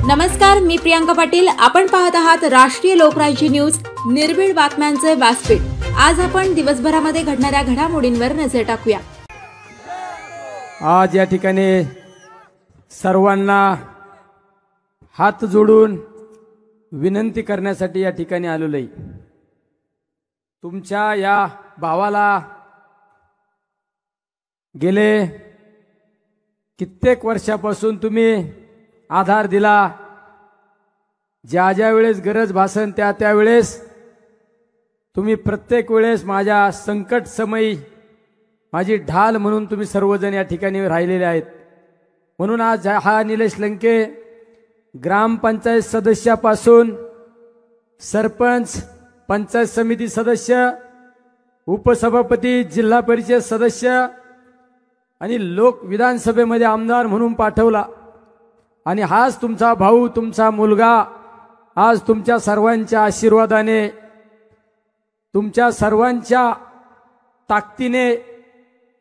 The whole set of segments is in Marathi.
नमस्कार, मी प्रियांका पाटील. आपण पाहत आहात राष्ट्रीय लोकराज्य न्यूज, निर्भीड बातम्यांचे व्यासपीठ. आज आपण दिवसभरामध्ये घडणाऱ्या घडामोडींवर नजर टाकूया. आज या ठिकाणी सर्वांना हात जोडून विनंती करण्यासाठी या ठिकाणी आलेलो आहे. तुमच्या या भावाला गेले कित्येक वर्षापासून तुम्ही आधार दिला. ज्या ज्या वेळेस गरज भासन त्या त्यावेळेस तुम्ही प्रत्येक वेळेस माझ्या संकट समयी माझी ढाल म्हणून तुम्ही सर्वजण या ठिकाणी राहिलेले आहेत. म्हणून आज हा निलेश लंके ग्रामपंचायत सदस्यापासून सरपंच, पंचायत समिती सदस्य, उपसभापती, जिल्हा परिषद सदस्य आणि लोक विधानसभेमध्ये आमदार म्हणून पाठवला. आणि हाच तुमचा भाऊ, तुमचा मुलगा आज तुमच्या सर्वांच्या आशीर्वादाने, तुमच्या सर्वांच्या ताकदीने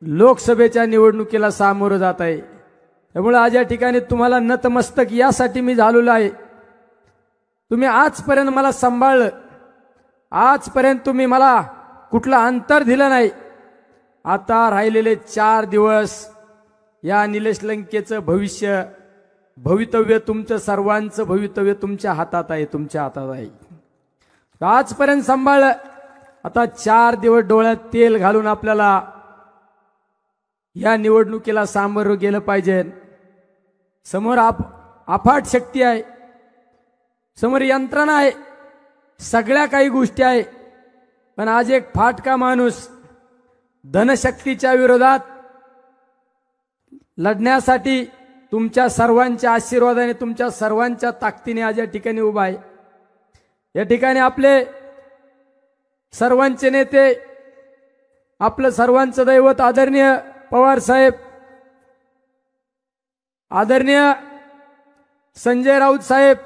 लोकसभेच्या निवडणुकीला सामोरं जात आहे. त्यामुळे आज या ठिकाणी तुम्हाला नतमस्तक यासाठी मी झालेलो आहे. तुम्ही आजपर्यंत मला सांभाळलं, आजपर्यंत तुम्ही मला कुठलं अंतर दिलं नाही. आता राहिलेले 4 दिवस या निलेश लंकेचं भवितव्य, तुमचं सर्वांचं भवितव्य तुमच्या हातात आहे, तुमच्या हातात आहे. आजपर्यंत सांभाळलं, आता 4 दिवस डोळ्यात तेल घालून आपल्याला या निवडणुकीला सामोरं गेलं पाहिजे. समोर अफाट शक्ती आहे, समोर यंत्रणा आहे, सगळ्या काही गोष्टी आहे. पण आज एक फाटका माणूस धनशक्तीच्या विरोधात लढण्यासाठी तुमच्या सर्वांच्या आशीर्वादाने, तुमच्या सर्वांच्या ताकदीने आज या ठिकाणी उभा आहे. या ठिकाणी आपले सर्वांचे नेते, आपलं सर्वांचं दैवत आदरणीय पवार साहेब, आदरणीय संजय राऊत साहेब.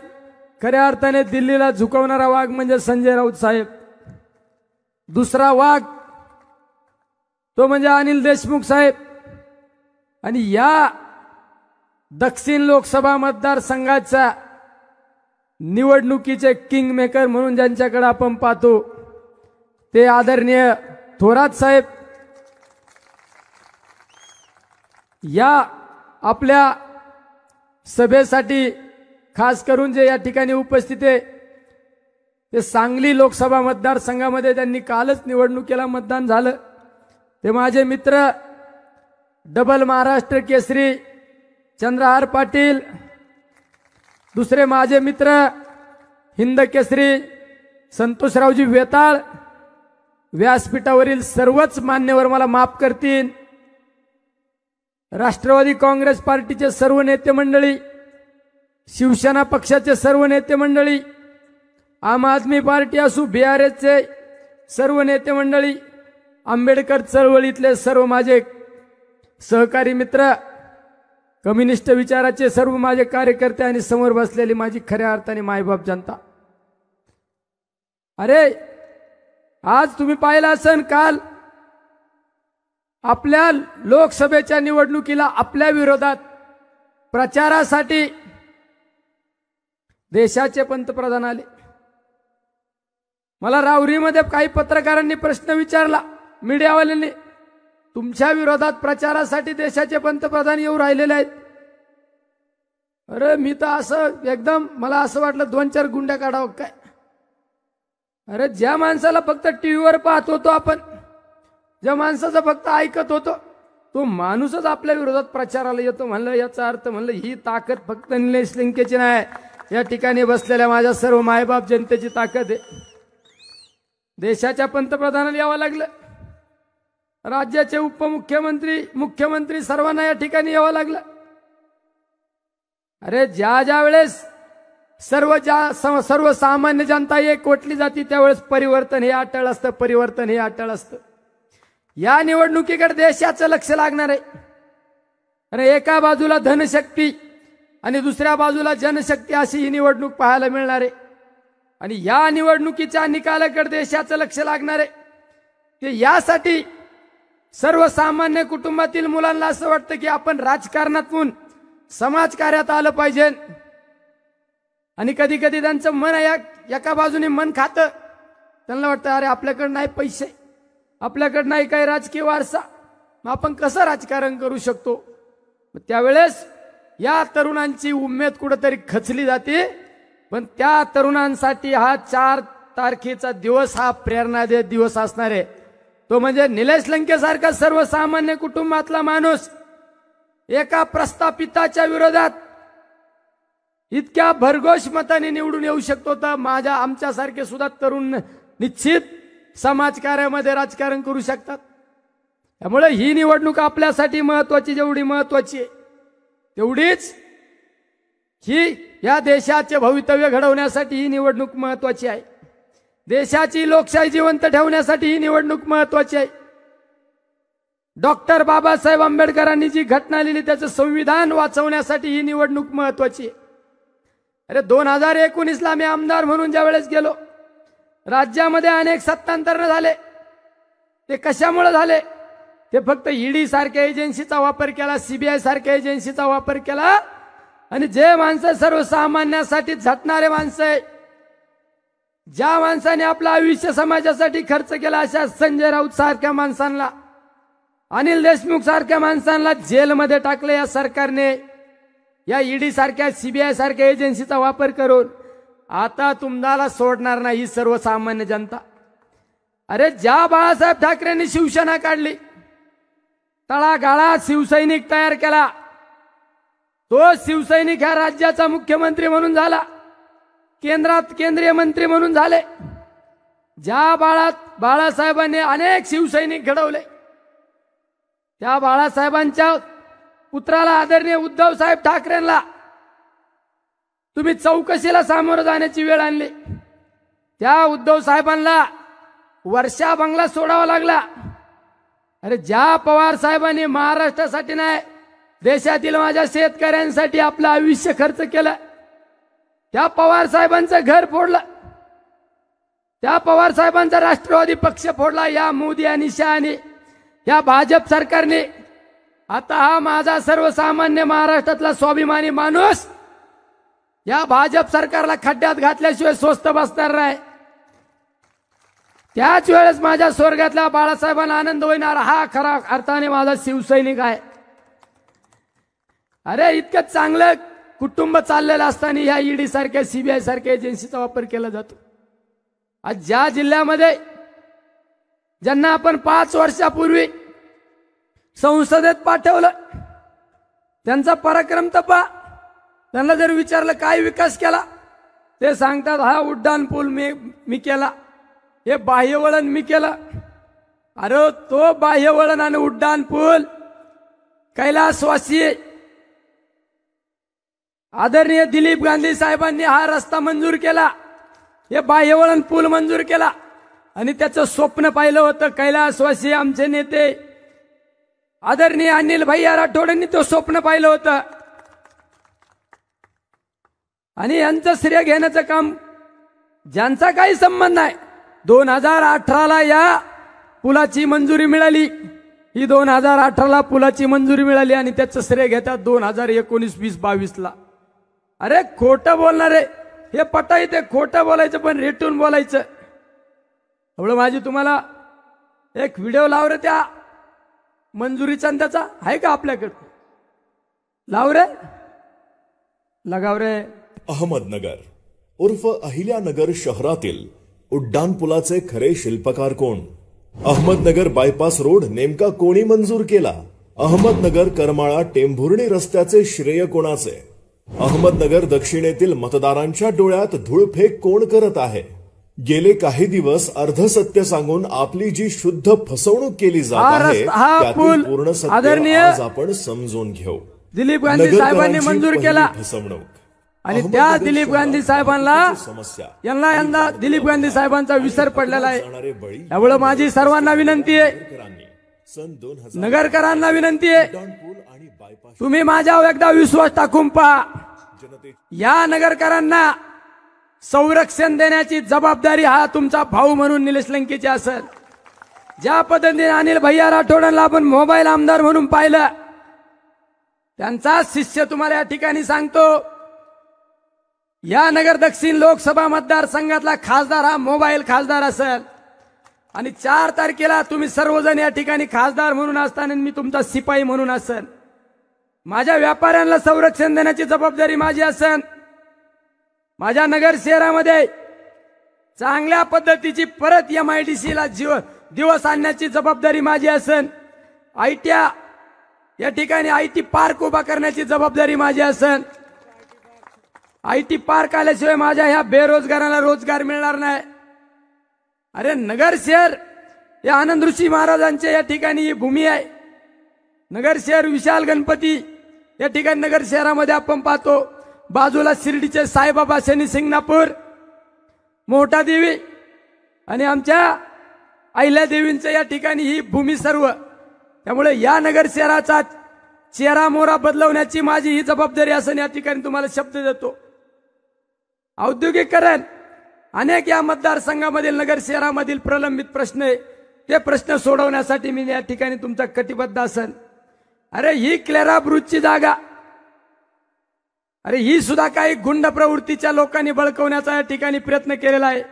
खऱ्या अर्थाने दिल्लीला झुकवणारा वाघ म्हणजे संजय राऊत साहेब. दुसरा वाघ तो म्हणजे अनिल देशमुख साहेब. आणि या दक्षिण लोकसभा मतदारसंघाचा निवडणुकीचे किंग मेकर म्हणून ज्यांच्याकडे आपण पाहतो ते आदरणीय थोरात साहेब. या आपल्या सभेसाठी खास करून जे या ठिकाणी उपस्थित आहे ते सांगली लोकसभा मतदारसंघामध्ये त्यांनी कालच निवडणुकीला मतदान झालं. ते माझे मित्र डबल महाराष्ट्र केसरी चंद्रहार पाटील, दुसरे माझे मित्र हिंद केसरी संतोषरावजी वेताळ. व्यासपीठावरील सर्वच मान्यवर मला माफ करतील. राष्ट्रवादी काँग्रेस पार्टीचे सर्व नेते मंडळी, शिवसेना पक्षाचे सर्व नेते मंडळी, आम आदमी पार्टी असू, BRSचे सर्व नेते मंडळी, आंबेडकर चळवळीतले सर्व माझे सहकारी मित्र, कम्युनिस्ट विचाराचे सर्व माझे कार्यकर्ते आणि समोर बसलेली माझी खऱ्या अर्थाने मायबाप जनता. अरे आज तुम्ही पाहिलं असेल, काल आपल्या लोकसभेच्या निवडणुकीला आपल्या विरोधात प्रचारासाठी देशाचे पंतप्रधान आले. मला राहुरीमध्ये काही पत्रकारांनी प्रश्न विचारला, मीडियावाल्यांनी, तुमच्या विरोधात प्रचारासाठी देशाचे पंतप्रधान येऊ राहिलेले आहेत. अरे मी तर असं एकदम मला असं वाटलं 2-4 गुंड्या काढावं काय. अरे ज्या माणसाला फक्त टीव्हीवर पाहत होतो आपण, ज्या माणसाचं फक्त ऐकत होतो, तो माणूसच आपल्या विरोधात प्रचाराला येतो. म्हणलं याचा अर्थ म्हणलं ही ताकद फक्त निलेश लंकेची नाही, या ठिकाणी बसलेल्या माझ्या सर्व मायबाप जनतेची ताकद आहे. देशाच्या पंतप्रधानाला यावं लागलं, राज्याचे उपमुख्यमंत्री, मुख्यमंत्री सर्वांना या ठिकाणी यावं लागलं. अरे ज्या वेळेस सर्वसामान्य जनता एकवटली जाती त्यावेळेस परिवर्तन हे अटळ असतं, परिवर्तन हे अटळ असतं. या निवडणुकीकडे देशाचं लक्ष लागणार आहे. अरे एका बाजूला धनशक्ती आणि दुसऱ्या बाजूला जनशक्ती अशी ही निवडणूक पाहायला मिळणार आहे. आणि या निवडणुकीच्या निकालाकडे देशाचं लक्ष लागणार आहे. ते यासाठी सर्वसामान्य कुटुंबातील मुलांना असं वाटतं की आपण राजकारणातून समाजकार्यात आलं पाहिजे. आणि कधी कधी त्यांचं मन एका बाजूने मन खातं. त्यांना वाटतं अरे आपल्याकडे नाही पैसे, आपल्याकडे नाही काही राजकीय वारसा, मग आपण कसं राजकारण करू शकतो. त्यावेळेस या तरुणांची उमेद कुठेतरी खचली जाते. पण त्या तरुणांसाठी हा 4 तारखेचा दिवस हा प्रेरणादायी दिवस असणार आहे. तो म्हणजे निलेश लंकेसारखा सर्वसामान्य कुटुंबातला माणूस एका प्रस्थापिताच्या विरोधात इतक्या भरघोष मताने निवडून येऊ शकतो. तर आमच्यासारखे सुद्धा तरुण निश्चित समाजकार्यामध्ये राजकारण करू शकतात. त्यामुळे ही निवडणूक आपल्यासाठी महत्वाची, जेवढी महत्वाची आहे तेवढीच ही या देशाचे भवितव्य घडवण्यासाठी ही निवडणूक महत्वाची आहे. देशाची लोकशाही जिवंत ठेवण्यासाठी ही निवडणूक महत्वाची आहे. डॉक्टर बाबासाहेब आंबेडकरांनी जी घटना लिहिली त्याचं संविधान वाचवण्यासाठी ही निवडणूक महत्वाची आहे. अरे 2019ला मी आमदार म्हणून ज्या वेळेस गेलो, राज्यामध्ये अनेक सत्तांतरण झाले. ते कशामुळे झाले? ते फक्त ईडी सारख्या एजन्सीचा वापर केला, सीबीआय सारख्या एजन्सीचा वापर केला. आणि जे माणसं सर्वसामान्यांसाठी झटणारे माणसं आहे, ज्या माणसाने आपलं आयुष्य समाजासाठी खर्च केला, अशा संजय राऊत सारख्या माणसांना, अनिल देशमुख सारख्या माणसांना जेलमध्ये टाकले या सरकारने, या ईडी सारख्या सीबीआय सारख्या एजन्सीचा वापर करून. आता तुम्हाला सोडणार नाही सर्वसामान्य जनता. अरे ज्या बाळासाहेब ठाकरेंनी शिवसेना काढली, तळागाळात शिवसैनिक तयार केला, तो शिवसैनिक ह्या राज्याचा मुख्यमंत्री म्हणून झाला, केंद्रात केंद्रीय मंत्री म्हणून झाले. ज्या बाळासाहेबांनी अनेक शिवसैनिक घडवले, त्या बाळासाहेबांच्या पुत्राला आदरणीय उद्धव साहेब ठाकरेंना तुम्ही चौकशीला सामोरं जाण्याची वेळ आणली. त्या उद्धव साहेबांना वर्षा बंगला सोडावा लागला. अरे ज्या पवार साहेबांनी महाराष्ट्रासाठी नाही, देशातील माझ्या शेतकऱ्यांसाठी आपलं आयुष्य खर्च केलं, त्या पवार साहेबांचं घर फोडलं, त्या पवार साहेबांचा राष्ट्रवादी पक्ष फोडला या मोदी आणि शहाने, या भाजप सरकारने. आता हा माझा सर्वसामान्य महाराष्ट्रातला स्वाभिमानी माणूस या भाजप सरकारला खड्ड्यात घातल्याशिवाय स्वस्त बसणार नाही. त्याच वेळेस माझ्या स्वर्गातल्या बाळासाहेबांना आनंद होणार, हा खरा अर्थाने माझा शिवसैनिक आहे. अरे इतकं चांगलं कुटुंब चाललेलं असताना ह्या ईडी सारख्या सीबीआय सारख्या एजन्सीचा वापर केला जातो. आज ज्या जिल्ह्यामध्ये ज्यांना आपण 5 वर्षापूर्वी संसदेत पाठवलं, त्यांचा पराक्रम तपा. त्यांना जर विचारलं काय विकास केला, ते सांगतात हा उड्डाण पूल मी केला, हे बाह्यवळण मी केलं. अरे तो बाह्यवळण आणि उड्डाण पूल कैलासवासी आदरणीय दिलीप गांधी साहेबांनी हा रस्ता मंजूर केला, हे बाह्यवळण पूल मंजूर केला. आणि त्याचं स्वप्न पाहिलं होतं कैलासवासी आमचे नेते आदरणीय अनिल भैया राठोडांनी तो स्वप्न पाहिलं होतं. आणि यांचं श्रेय घेण्याचं काम ज्यांचा काही संबंध नाही. 2018ला या पुलाची मंजुरी मिळाली, ही 2018ला पुलाची मंजुरी मिळाली आणि त्याचं श्रेय घेतात 2019, 20, 22ला. अरे खोटं बोलणारे हे पटायचं, खोटं बोलायचं पण रेटून बोलायचं. एवढं माझी तुम्हाला एक व्हिडिओ लाव रे त्या मंजुरीचा, त्याचा आहे का आपल्याकडे? लाव रे, लगाव रे. अहमदनगर उर्फ अहिल्यानगर शहरातील उड्डाणपुलाचे खरे शिल्पकार कोण? अहमदनगर बायपास रोड नेमका कोणी मंजूर केला? अहमदनगर करमाळा टेंभुर्णी रस्त्याचे श्रेय कोणाचे? अहमदनगर दक्षिणेतील मतदारांच्या डोळ्यात धूळफेक कोण करत आहे? गेले काही दिवस अर्धसत्य सांगून आपली जी शुद्ध फसवणूक केली जात आहे त्यातील पूर्ण सत्य आज आपण समजून घेऊ. दिलीप गांधी साहेबांनी मंजूर केला फसवणूक. आणि त्या दिलीप गांधी साहेबांना यांना यंदा दिलीप गांधी साहेबांचा विसर पडलेला आहे. त्यामुळे माझी सर्वांना विनंती आहे, नगरकरांना विनंती आहे, तुम्ही माझ्यावर एकदा विश्वास टाकून पहा. या नगरकरांना संरक्षण देण्याची जबाबदारी हा तुमचा भाऊ म्हणून निलेश लंकेची असेल. ज्या पद्धतीने अनिल भैया राठोडांना आपण मोबाईल आमदार म्हणून पाहिलं, त्यांचा शिष्य तुम्हाला या ठिकाणी सांगतो, या नगर दक्षिण लोकसभा मतदारसंघातला खासदार हा मोबाईल खासदार असेल आणि 4 तारखेला तुम्ही सर्वजण या ठिकाणी खासदार म्हणून असताना मी तुमचा शिपाई म्हणून असेल. माझ्या व्यापाऱ्यांना संरक्षण देण्याची जबाबदारी माझी असेल. माझ्या नगर शहरामध्ये चांगल्या पद्धतीची परत MIDC ला दिवस आणण्याची जबाबदारी माझी असेल. या ठिकाणी IT पार्क उभा करण्याची जबाबदारी माझी असेल. IT पार्क आल्याशिवाय माझ्या ह्या बेरोजगारांना रोजगार मिळणार नाही. अरे नगर शहर या आनंद ऋषी महाराजांच्या या ठिकाणी ही भूमी आहे. नगर शहर विशाल गणपती या ठिकाणी नगर शहरामध्ये आपण पाहतो. बाजूला शिर्डीचे साईबाबा शनी शिंगणापूर मोठा देवी आणि आमच्या अहिल्या देवींच्या या ठिकाणी ही भूमी सर्व. त्यामुळे या नगर शहराचा चेहरा मोहरा बदलवण्याची माझी ही जबाबदारी असून या ठिकाणी तुम्हाला शब्द देतो. औद्योगिकरण अनेक या मतदारसंघामधील नगर शहरामधील प्रलंबित प्रश्न आहे. ते प्रश्न सोडवण्यासाठी मी या ठिकाणी तुमचा कटिबद्ध असेल. अरे ही क्लेरा ब्रुजची जागा, अरे ही सुद्धा काही गुंड प्रवृत्तीच्या लोकांनी बळकवण्याचा या ठिकाणी प्रयत्न केलेला आहे.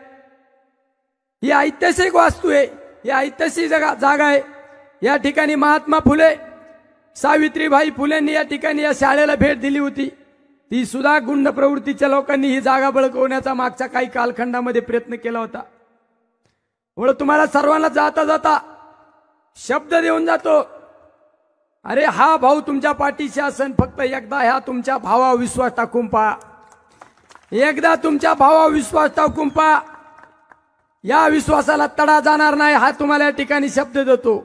ही ऐतिहासिक वास्तू आहे, ही ऐतिहासिक जागा आहे. या ठिकाणी महात्मा फुले सावित्रीबाई फुलेंनी या ठिकाणी या शाळेला भेट दिली होती. ती सुद्धा गुंड प्रवृत्तीच्या लोकांनी ही जागा बळकवण्याचा मागच्या काही कालखंडामध्ये प्रयत्न केला होता. म्हणून तुम्हाला सर्वांना जाता जाता शब्द देऊन जातो. अरे हा भाऊ तुमच्या पाठीशी असेल, फक्त एकदा ह्या तुमच्या भावावर विश्वास टाकून पहा. एकदा तुमच्या भावावर विश्वास टाकून पहा. या विश्वासाला तडा जाणार नाही हा तुम्हाला या ठिकाणी शब्द देतो.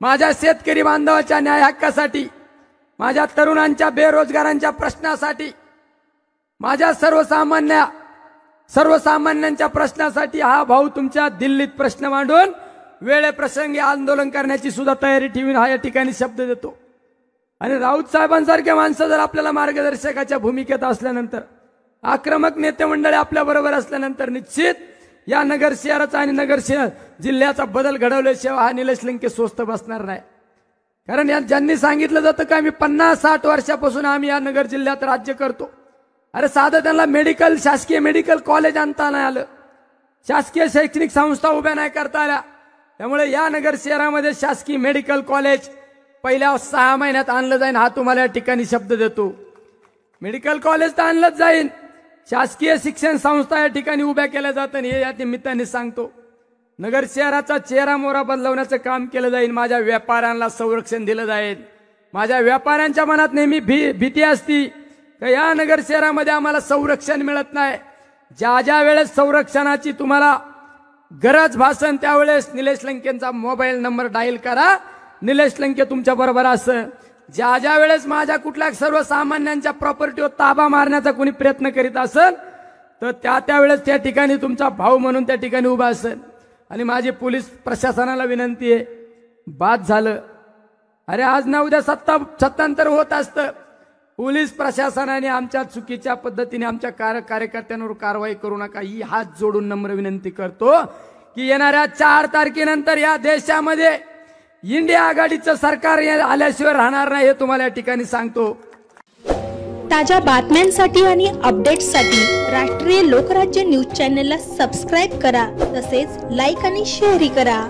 माझ्या शेतकरी बांधवाच्या न्याय हक्कासाठी, माझ्या तरुणांच्या बेरोजगारांच्या प्रश्नासाठी, माझ्या सर्वसामान्यांच्या प्रश्नासाठी हा भाऊ तुमच्या दिल्लीत प्रश्न मांडून वेळेप्रसंगी आंदोलन करण्याची सुद्धा तयारी ठेवून हा या ठिकाणी शब्द देतो. आणि राऊत साहेबांसारखे माणसं जर आपल्याला मार्गदर्शकाच्या भूमिकेत असल्यानंतर, आक्रमक नेते मंडळी आपल्या बरोबर असल्यानंतर निश्चित या नगर शहराचा आणि नगर शहर जिल्ह्याचा बदल घडवल्याशिवाय हा निलेश लंके स्वस्त बसणार नाही. कारण या ज्यांनी सांगितलं जातं की आम्ही 50-60 वर्षापासून आम्ही या नगर जिल्ह्यात राज्य करतो. अरे साधं त्यांना शासकीय मेडिकल कॉलेज आणता नाही आलं, शासकीय शैक्षणिक संस्था उभ्या नाही करता आल्या. त्यामुळे या नगर शहरामध्ये शासकीय मेडिकल कॉलेज पहिल्या 6 महिन्यात आणलं जाईल हा तुम्हाला या ठिकाणी शब्द देतो. मेडिकल कॉलेज तर आणलंच जाईल, शासकीय शिक्षण संस्था या ठिकाणी उभ्या केल्या जातात हे या निमित्ताने सांगतो. नगर शहराचा चेहरा मोहरा बदलवण्याचं काम केलं जाईल. माझ्या व्यापाऱ्यांना संरक्षण दिलं जाईल. माझ्या व्यापाऱ्यांच्या मनात नेहमी भीती असती की या नगर शहरामध्ये आम्हाला संरक्षण मिळत नाही. ज्या वेळेस संरक्षणाची तुम्हाला गरज भासन त्यावेळेस निलेश लंकेंचा मोबाईल नंबर डायल करा. निलेश लंके तुमच्या बरोबर असं. ज्या वेळेस माझ्या कुठल्या सर्वसामान्यांच्या प्रॉपर्टीवर ताबा मारण्याचा कोणी प्रयत्न करीत असेल तर त्यावेळेस त्या ठिकाणी तुमचा भाऊ म्हणून त्या ठिकाणी उभा असेल. आणि माझी पोलीस प्रशासनाला विनंती आहे, बाद झालं. अरे आज ना उद्या सत्तांतर होत असतं. पोलीस प्रशासनाने आमच्या चुकीच्या पद्धतीने आमच्या कार्यकर्त्यांवर कारवाई करू नका ही हात जोडून नम्र विनंती करतो की येणाऱ्या 4 तारखेनंतर या देशामध्ये इंडिया आघाडीचं सरकार आल्याशिवाय राहणार नाही हे तुम्हाला या ठिकाणी सांगतो. ताज्या बातम्यांसाठी आणि अपडेट्ससाठी राष्ट्रीय लोकराज्य न्यूज चॅनलला सबस्क्राईब करा, तसेच लाईक आणि शेअरही करा.